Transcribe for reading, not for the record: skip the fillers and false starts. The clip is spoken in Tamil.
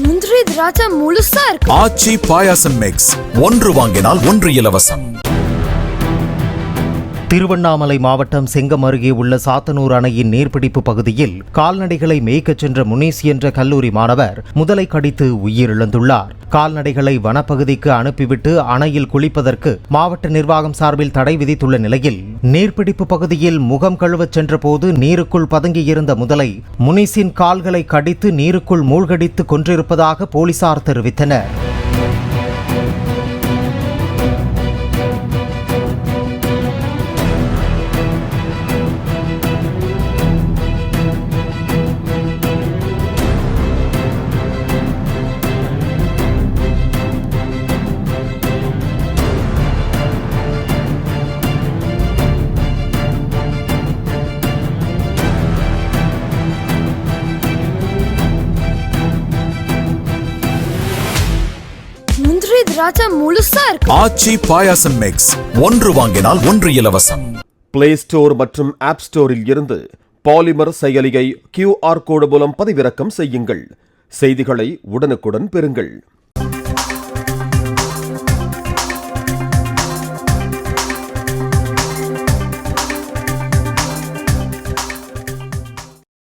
முந்திரி திராட்சை முழுசா இருக்கு. ஆச்சி பாயாசம் மிக்ஸ், ஒன்று வாங்கினால் ஒன்று இலவசம். திருவண்ணாமலை மாவட்டம் செங்கம் அருகே உள்ள சாத்தனூர் அணையின் நீர்பிடிப்பு பகுதியில் கால்நடைகளை மேய்க்கச் சென்ற முனீஸ் என்ற கல்லூரி மாணவர் முதலை கடித்து உயிரிழந்துள்ளார். கால்நடைகளை வனப்பகுதிக்கு அனுப்பிவிட்டு அணையில் குளிப்பதற்கு மாவட்ட நிர்வாகம் சார்பில் தடை விதித்துள்ள நிலையில் நீர்பிடிப்பு பகுதியில் முகம் கழுவச் சென்றபோது நீருக்குள் பதுங்கியிருந்த முதலை முனீஸின் கால்களை கடித்து நீருக்குள் மூழ்கடித்து கொன்றிருப்பதாக போலீசார் தெரிவித்தனர். முந்திரி திராட்சை முழுசா இருக்கு. ஆச்சி பாயாசம் மிக்ஸ், ஒன்று வாங்கினால் ஒன்று இலவசம். பிளே ஸ்டோர் மற்றும் ஆப் ஸ்டோரில் இருந்து பாலிமர் செயலியை QR கோடு மூலம் பதிவிறக்கம் செய்யுங்கள். செய்திகளை உடனுக்குடன் பெறுங்கள்.